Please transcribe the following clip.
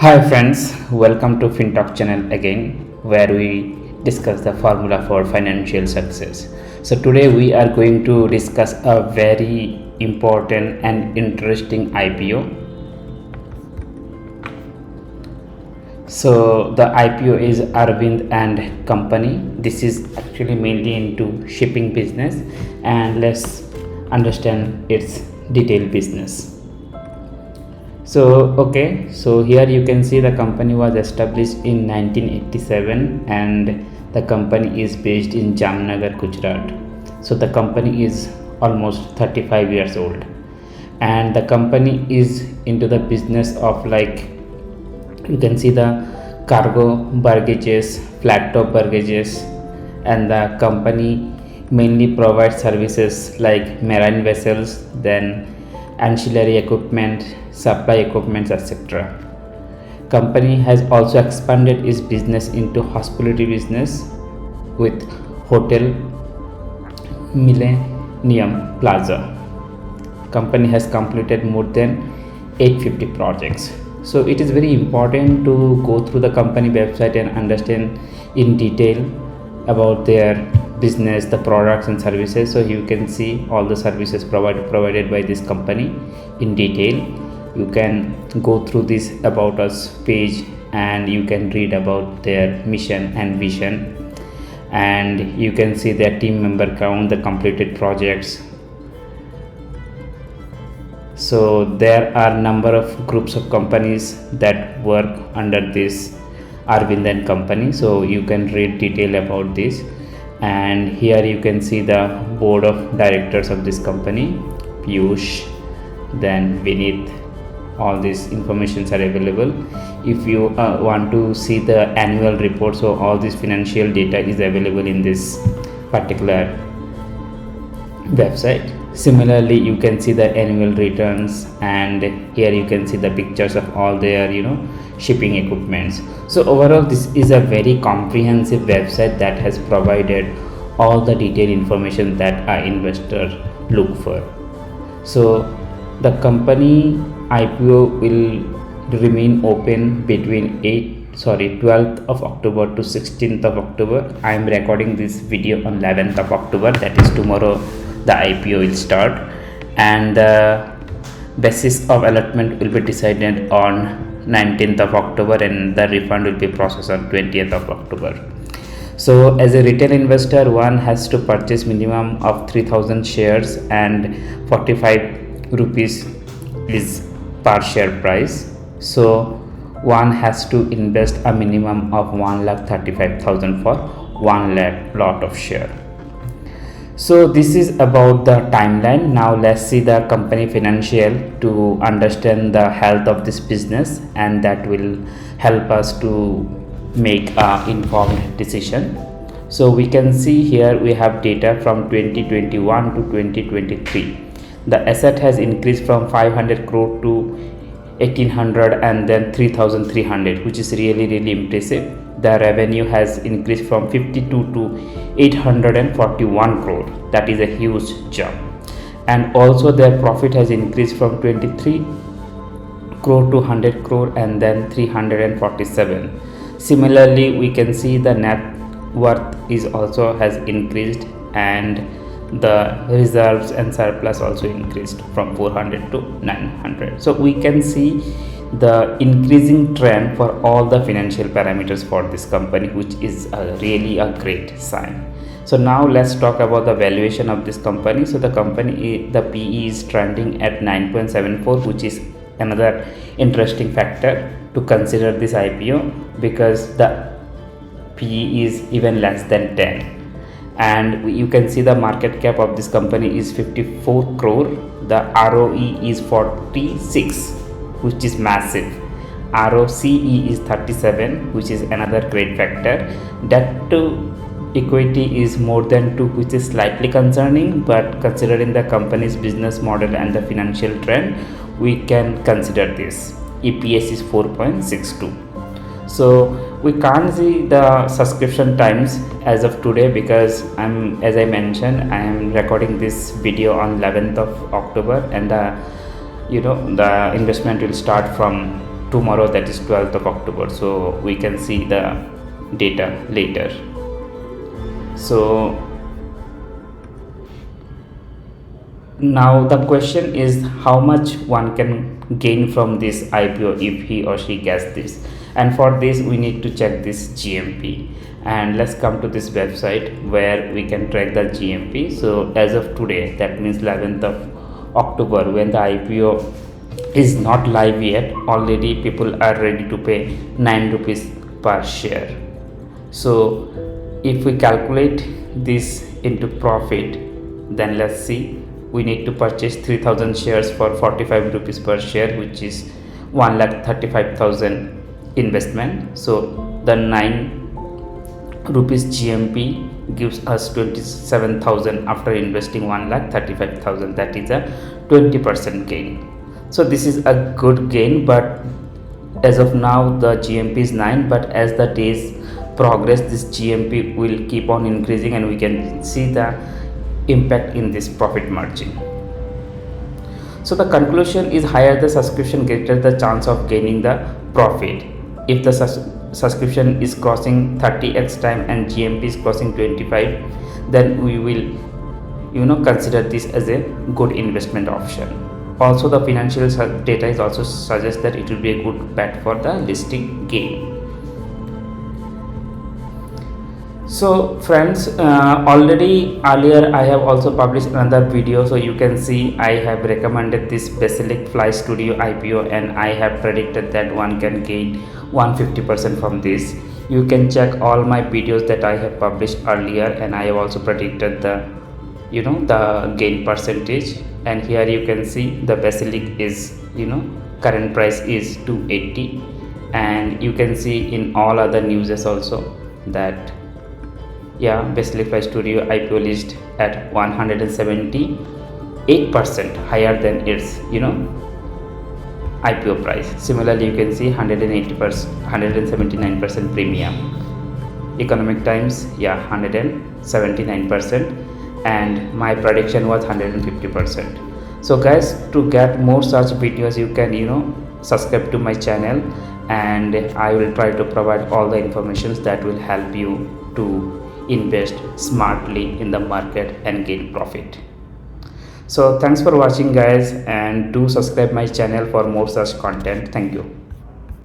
Hi friends, welcome to FinTalk channel again, where we discuss the formula for financial success. So today we are going to discuss a very important and interesting IPO. So the IPO is Arvind and Company. This is actually mainly into shipping business, and let's understand its detailed business. So here you can see the company was established in 1987 and the company is based in Jamnagar, Gujarat. So the company is almost 35 years old, and the company is into the business of, like, you can see the cargo baggages, flat top baggages, and the company mainly provides services like marine vessels, then ancillary equipment, supply equipments, etc. Company has also expanded its business into hospitality business with Hotel Millennium Plaza. Company has completed more than 850 projects. So it is very important to go through the company website and understand in detail about their business, the products and services. So you can see all the services provided by this company in detail. You can go through this about us page and you can read about their mission and vision, and you can see their team member count, the completed projects. So there are number of groups of companies that work under this Arvind and Company, so you can read detail about this. And here you can see the board of directors of this company, Piyush, then Vinith. All these informations are available. If you want to see the annual report, so all this financial data is available in this particular website. Similarly, you can see the annual returns, and here you can see the pictures of all their shipping equipments. So overall, this is a very comprehensive website that has provided all the detailed information that an investor look for. So the company IPO will remain open between 12th of October to 16th of October. I am recording this video on 11th of October, that is tomorrow the IPO will start, and the basis of allotment will be decided on 19th of October and the refund will be processed on 20th of October. So as a retail investor, one has to purchase minimum of 3000 shares and 45 rupees is per share price. So one has to invest a minimum of 1,35,000 for 1 lot of share. So this is about the timeline. Now let's see the company financial to understand the health of this business, and that will help us to make a informed decision. So we can see here we have data from 2021 to 2023. The asset has increased from 500 crore to 1800 and then 3300, which is really impressive. The revenue has increased from 52 to 841 crore. That is a huge jump. And also their profit has increased from 23 crore to 100 crore and then 347. Similarly, we can see the net worth is also has increased, and the reserves and surplus also increased from 400 to 900. So we can see the increasing trend for all the financial parameters for this company, which is really a great sign. So now let's talk about the valuation of this company. So the company, the PE is trending at 9.74, which is another interesting factor to consider this IPO, because the PE is even less than 10. And you can see the market cap of this company is 54 crore. The ROE is 46, which is massive. ROCE is 37, which is another great factor. Debt to equity is more than 2, which is slightly concerning, but considering the company's business model and the financial trend, we can consider this. EPS is 4.62. So we can't see the subscription times as of today, because as I mentioned, I am recording this video on 11th of October, and the investment will start from tomorrow, that is 12th of October. So we can see the data later. So now the question is how much one can gain from this IPO if he or she gets this, and for this we need to check this GMP. And let's come to this website where we can track the GMP. So as of today, that means 11th of October, when the IPO is not live yet, already people are ready to pay 9 rupees per share. So if we calculate this into profit, then let's see, we need to purchase 3000 shares for 45 rupees per share, which is 1,35,000 investment. So the 9 rupees GMP gives us 27,000 after investing 1,35,000. That is a 20% gain. So this is a good gain, but as of now the GMP is 9, but as the days progress, this GMP will keep on increasing and we can see the impact in this profit margin. So the conclusion is, higher the subscription, greater the chance of gaining the profit. If the subscription is crossing 30x time and GMP is crossing 25, then we will consider this as a good investment option. Also the financial data is also suggests that it will be a good bet for the listing gain. So friends, already earlier I have also published another video. So you can see I have recommended this Basilic Fly Studio IPO, and I have predicted that one can gain 150% from this. You can check all my videos that I have published earlier, and I have also predicted the the gain percentage. And here you can see the Basilic is current price is 280, and you can see in all other newses also that Basilic Fly Studio IPO list at 178% higher than its IPO price. Similarly, you can see 180%, 179% premium. Economic Times 179%, and my prediction was 150%. So guys, to get more such videos, you can subscribe to my channel, and I will try to provide all the informations that will help you to invest smartly in the market and gain profit. So thanks for watching guys, and do subscribe my channel for more such content. Thank you.